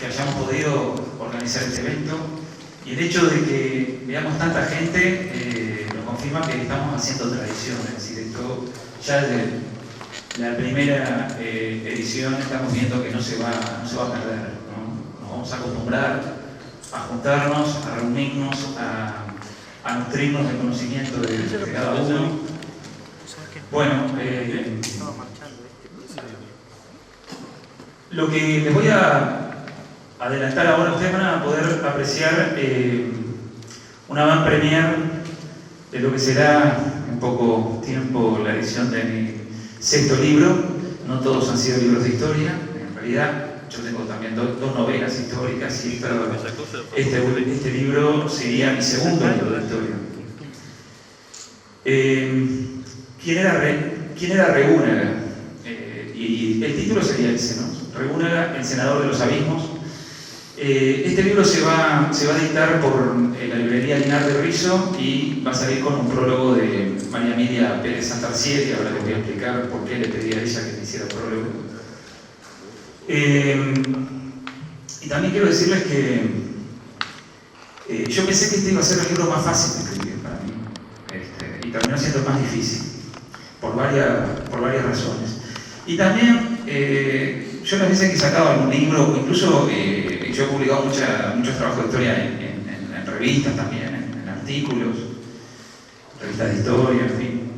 que hayamos podido organizar este evento, y el hecho de que veamos tanta gente nos confirma que estamos haciendo tradición. Es decir, esto ya desde la primera edición estamos viendo que no se va a perder, ¿no? Nos vamos a acostumbrar a juntarnos, a reunirnos, a nutrirnos del conocimiento de cada uno. Bueno, lo que les voy a adelantar ahora, ustedes van a poder apreciar una van premier de lo que será en poco tiempo la edición de mi 6º libro. No todos han sido libros de historia, en realidad yo tengo también dos novelas históricas y este libro sería mi 2º libro de historia. ¿Quién era Regúnaga? Y el título sería ese, ¿no? Regúnaga, el senador de los abismos. Este libro se va a editar por la librería Linar de Rizo y va a salir con un prólogo de María Emilia Pérez Santarcieri. Ahora les voy a explicar por qué le pedí a ella que me hiciera el prólogo. Y también quiero decirles que yo pensé que este iba a ser el libro más fácil de escribir para mí, y terminó siendo más difícil por varias razones. Y también yo las veces que he sacado algún libro, incluso yo he publicado muchos trabajos de historia en revistas también, en artículos, revistas de historia, en fin.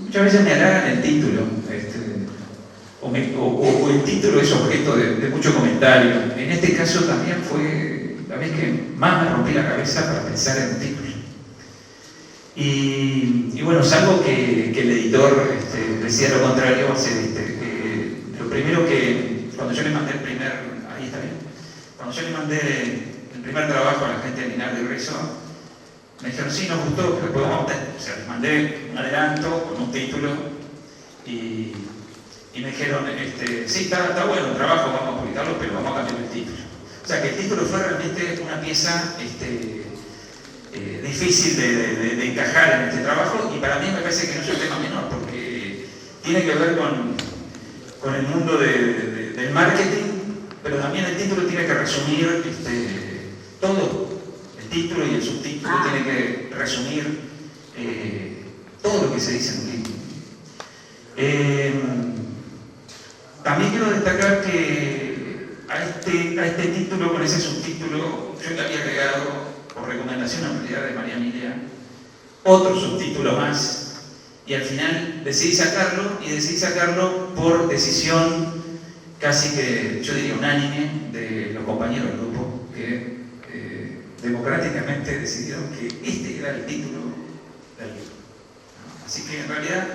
Muchas veces me halagan el título, o el título es objeto de mucho comentario. En este caso también fue la vez que más me rompí la cabeza para pensar en un título. Y bueno, salvo que el editor decía lo contrario, lo primero que, cuando yo le mandé cuando yo le mandé el primer trabajo a la gente de Linar de Rizo, me dijeron, sí, nos gustó, pero después vamos a meter. O sea, les mandé un adelanto con un título y me dijeron, sí, está bueno el trabajo, vamos a publicarlo, pero vamos a cambiar el título. O sea, que el título fue realmente una pieza difícil de encajar en este trabajo, y para mí me parece que no es un tema menor, porque tiene que ver con el mundo del marketing, pero también el título tiene que resumir todo. El título y el subtítulo tienen que resumir todo lo que se dice en un libro. También quiero destacar que a este título, con ese subtítulo, yo le había agregado, por recomendación en realidad de María Emilia, otro subtítulo más, y al final decidí sacarlo por decisión casi que, yo diría, unánime de los compañeros del grupo, que democráticamente decidieron que este era el título del libro. Así que en realidad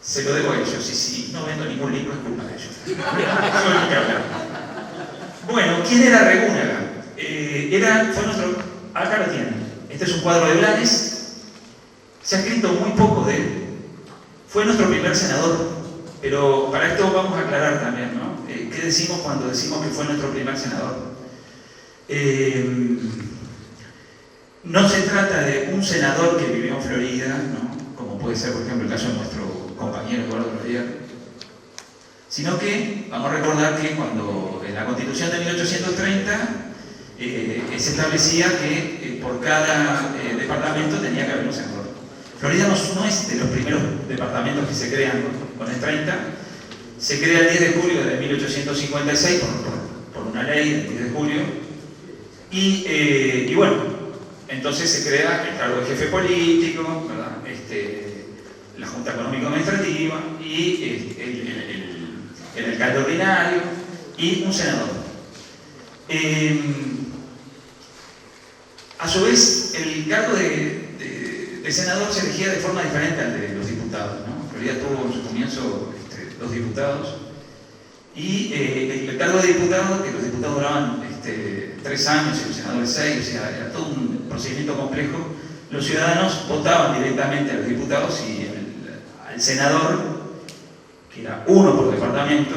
se lo debo a ellos, y si no vendo ningún libro es culpa de ellos. Bueno, ¿quién era Regúnaga? Acá lo tienen. Este es un cuadro de Blanes. Se ha escrito muy poco de él. Fue nuestro primer senador, pero para esto vamos a aclarar también, ¿no? ¿Qué decimos cuando decimos que fue nuestro primer senador? No se trata de un senador que vivió en Florida, ¿no? Como puede ser, por ejemplo, el caso de nuestro compañero Eduardo Rodríguez, sino que vamos a recordar que cuando en la Constitución de 1830 se establecía que por cada departamento tenía que haber un senador. Florida no es de los primeros departamentos que se crean con el 30, se crea el 10 de julio de 1856 por una ley del 10 de julio, y bueno, entonces se crea el cargo de jefe político, ¿verdad? La Junta Económico-Administrativa y el alcalde ordinario y un senador. A su vez, el cargo de senador se elegía de forma diferente al de los diputados, ¿no? Florida tuvo en su comienzo 2 diputados, y el cargo de diputado, que los diputados duraban 3 años y los senadores 6, o sea, era todo un procedimiento complejo. Los ciudadanos votaban directamente a los diputados y al senador, que era uno por departamento,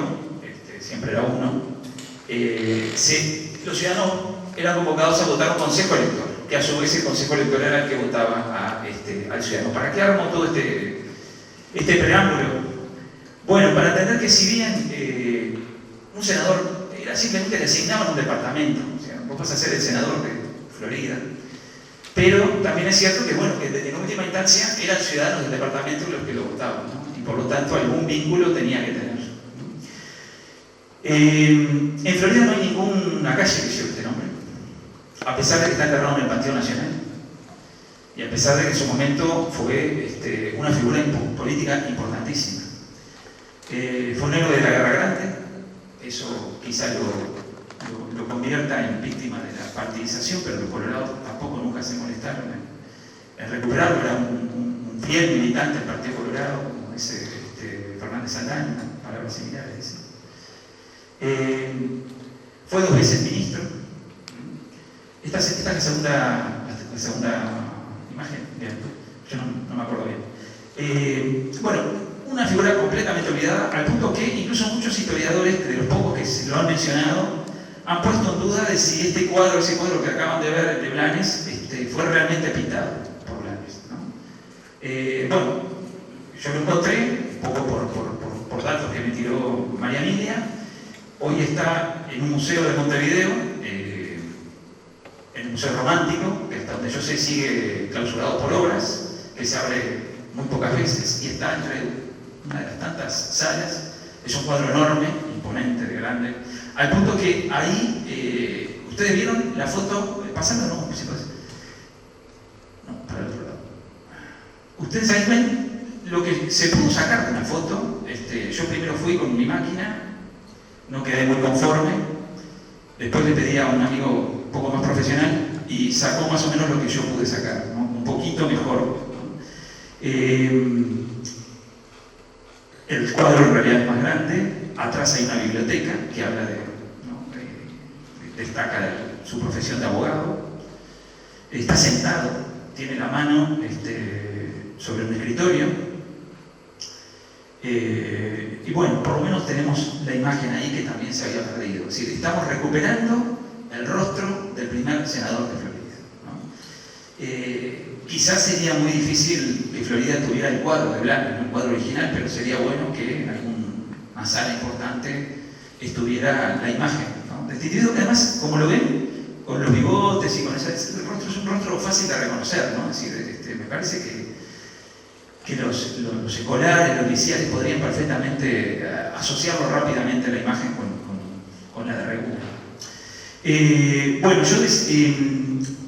siempre era uno, los ciudadanos eran convocados a votar un consejo electoral, que a su vez el consejo electoral era el que votaba al ciudadano. ¿Para qué armó todo este preámbulo? Bueno, para entender que si bien un senador era simplemente le asignaban un departamento, o sea, vos vas a ser el senador de Florida. Pero también es cierto que, bueno, que en última instancia eran ciudadanos del departamento los que lo votaban, ¿no? Y por lo tanto algún vínculo tenía que tener. En Florida no hay ninguna calle que lleve este nombre, a pesar de que está enterrado en el Panteón Nacional y a pesar de que en su momento fue una figura política importantísima. Fue un héroe de la Guerra Grande, eso quizá lo convierta en víctima de la partidización, pero los colorados tampoco nunca se molestaron en recuperarlo. Era un fiel militante del Partido Colorado, como dice Fernández Saldaña, palabras similares, dice. Fue 2 veces ministro. Esta es la segunda imagen. Bien, yo no me acuerdo bien. Bueno, una figura completamente olvidada, al punto que incluso muchos historiadores, de los pocos que se lo han mencionado, han puesto en duda de si ese cuadro que acaban de ver de Blanes fue realmente pintado por Blanes, ¿no? Bueno, yo lo encontré, un poco por datos que me tiró María Emilia. Hoy está en un museo de Montevideo, en el Museo Romántico, que hasta donde yo sé sigue clausurado por obras, que se abre muy pocas veces y está entre una de las tantas salas. Es un cuadro enorme, imponente, grande, al punto que ahí, ustedes vieron la foto, pasando, no, si pasa. No, para el otro lado. Ustedes ahí ven lo que se pudo sacar de una foto. Yo primero fui con mi máquina, no quedé muy conforme, después le pedí a un amigo un poco más profesional y sacó más o menos lo que yo pude sacar, ¿no? Un poquito mejor, ¿no? El cuadro en realidad es más grande, atrás hay una biblioteca que habla destaca su profesión de abogado, está sentado, tiene la mano sobre un escritorio. Y bueno, por lo menos tenemos la imagen ahí que también se había perdido. Es decir, estamos recuperando el rostro del primer senador de Florida, ¿no? Quizás sería muy difícil que Florida tuviera el cuadro de Blanes, no el cuadro original, pero sería bueno que en alguna sala importante estuviera la imagen, ¿no? De este individuo que además, como lo ven, con los bigotes y con ese rostro, es un rostro fácil de reconocer, ¿no? Es decir, me parece que los escolares, los liceales podrían perfectamente asociarlo rápidamente a la imagen con la de Regúnaga. Bueno,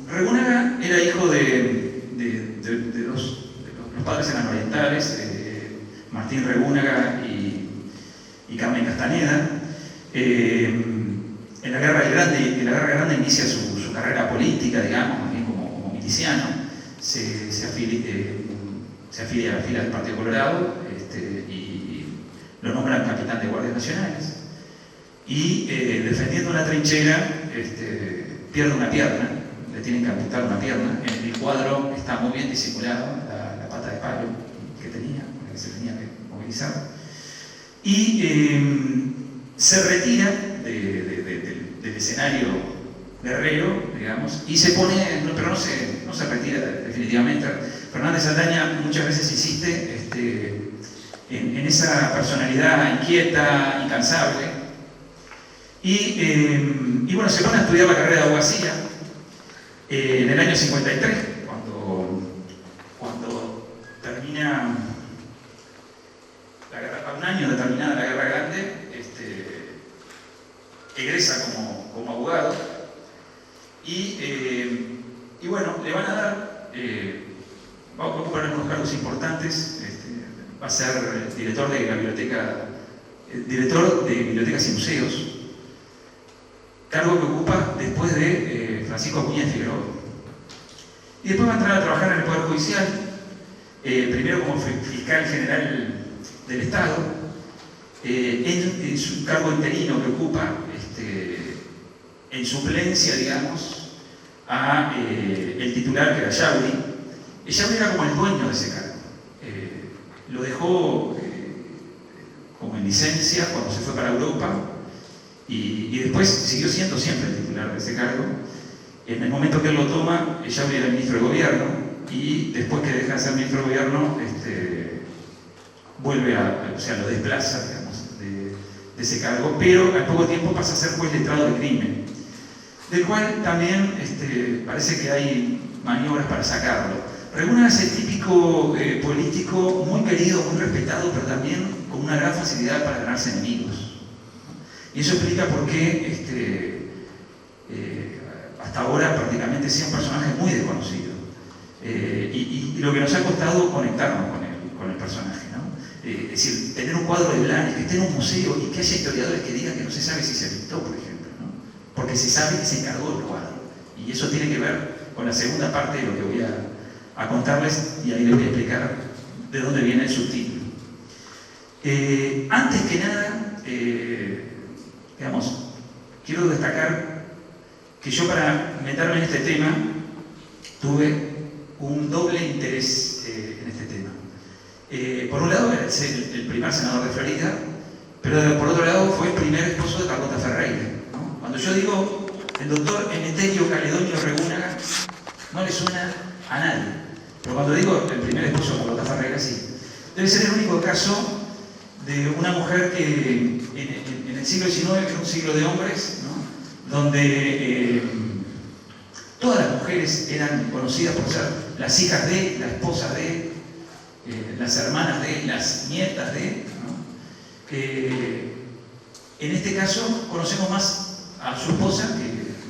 Regúnaga era hijo de los padres eran orientales, Martín Regúnaga y Carmen Castaneda. En la Guerra Grande inicia su carrera política, digamos, más bien como miliciano. Se afilia a la fila del Partido Colorado y lo nombran capitán de Guardias Nacionales. Y defendiendo una trinchera, pierde una pierna, le tienen que amputar una pierna. En el cuadro está muy bien disimulado la pata de palo que tenía, con la que se tenía que movilizar. Y se retira del escenario guerrero, digamos, y se pone, pero no se retira definitivamente. Fernández Saldaña muchas veces insiste en esa personalidad inquieta, incansable, y bueno, se pone a estudiar la carrera de abogacía en el año 53, cuando termina la guerra, a un año de terminada la Guerra Grande, egresa como abogado y bueno, le van a dar, va a ocupar unos cargos importantes, va a ser director de bibliotecas y museos, cargo que ocupa después de Francisco Acuña Figueroa. Y después va a entrar a trabajar en el Poder Judicial, primero como fiscal general del Estado, en su cargo interino que ocupa, en suplencia, digamos, a el titular que era Yauri. Yauri era como el dueño de ese cargo. Lo dejó como en licencia cuando se fue para Europa y después siguió siendo siempre el titular de ese cargo. En el momento que él lo toma, Yauri era ministro de gobierno y después que deja de ser ministro de gobierno, vuelve o sea, lo desplaza, digamos, ese cargo, pero al poco tiempo pasa a ser juez letrado de crimen, del cual también parece que hay maniobras para sacarlo. Reguna es el típico político muy querido, muy respetado, pero también con una gran facilidad para ganarse enemigos. Y eso explica por qué hasta ahora prácticamente sea un personaje muy desconocido. Y lo que nos ha costado conectarnos con el personaje, ¿no? Es decir, tener un cuadro de Blanes, que esté en un museo y que haya historiadores que digan que no se sabe si se pintó, por ejemplo, ¿no? Porque se sabe que se encargó del cuadro. Y eso tiene que ver con la segunda parte de lo que voy a contarles, y ahí les voy a explicar de dónde viene el subtítulo. Antes que nada, digamos, quiero destacar que yo, para meterme en este tema, tuve un doble interés en este tema. Por un lado, era el primer senador de Florida, pero por otro lado fue el primer esposo de Carlota Ferreira, ¿no? Cuando yo digo el doctor Emeterio Caledonio Regúnaga, no le suena a nadie, pero cuando digo el primer esposo de Carlota Ferreira, sí. Debe ser el único caso de una mujer que en el siglo XIX, que era un siglo de hombres, ¿no? Donde todas las mujeres eran conocidas por ser las hijas de, las esposas de, las hermanas de, las nietas de, ¿no? En este caso conocemos más a su esposa,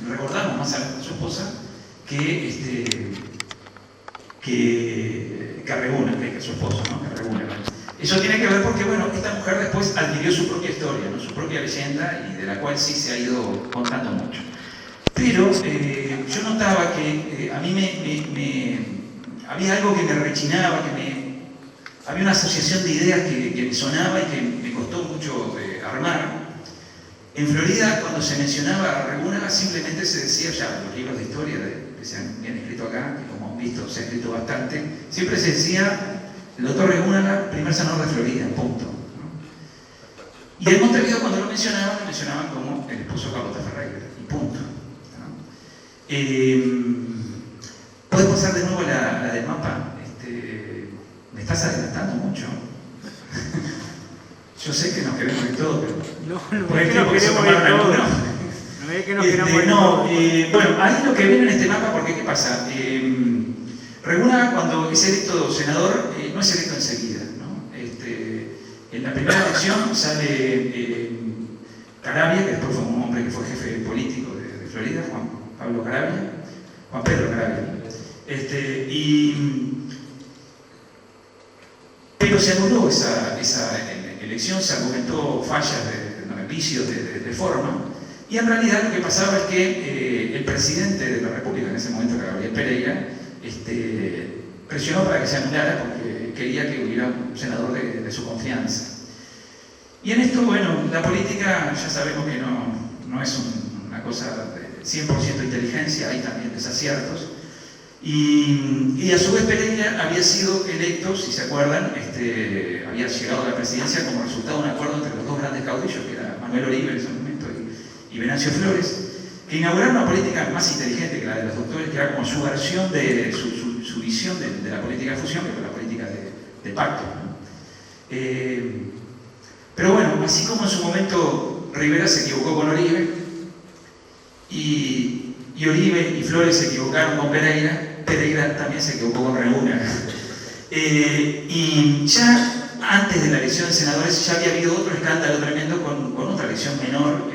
recordamos más a su esposa que a Reguna, que a su esposo, ¿no? Que a Reguna. Eso tiene que ver porque, bueno, esta mujer después adquirió su propia historia, ¿no? Su propia leyenda, y de la cual sí se ha ido contando mucho. Pero yo notaba que a mí había algo que me rechinaba, había una asociación de ideas que me sonaba y que me costó mucho armar. En Florida, cuando se mencionaba a Regúnaga, simplemente se decía, ya en los libros de historia que se han escrito acá, que como han visto se ha escrito bastante, siempre se decía el doctor Regúnaga, primer senador de Florida, punto, ¿no? Y en Montevideo, cuando lo mencionaban como el esposo de Carlota Ferreira, y punto, ¿no? ¿Puedes pasar de nuevo la del mapa? Me estás adelantando mucho. Yo sé que nos queremos de todo, pero... No es que nos queremos de todo. No es que nos queremos de todo. Bueno, ahí lo que viene en este mapa, porque ¿qué pasa? Regúnaga, cuando es electo senador, no es electo enseguida, ¿no? En la primera elección sale Caravia, que después fue un hombre que fue jefe político de Florida, Juan Pedro Caravia. Pero se anuló esa elección, se argumentó fallas vicios de forma, y en realidad lo que pasaba es que el presidente de la República en ese momento, Gabriel Pereira, presionó para que se anulara porque quería que hubiera un senador de su confianza. Y en esto, bueno, la política ya sabemos que no es una cosa de 100% inteligencia, hay también desaciertos. Y a su vez Pereira había sido electo, si se acuerdan, había llegado a la presidencia como resultado de un acuerdo entre los dos grandes caudillos, que era Manuel Oribe en ese momento y Venancio Flores, que inauguraron una política más inteligente que la de los doctores, que era como su versión de su visión de la política de fusión, que fue la política de pacto, ¿no? Pero bueno, así como en su momento Rivera se equivocó con Oribe, y Oribe y Flores se equivocaron con Pereira también se equivocó con Regúnaga. Y ya antes de la elección de senadores ya había habido otro escándalo tremendo con otra elección menor,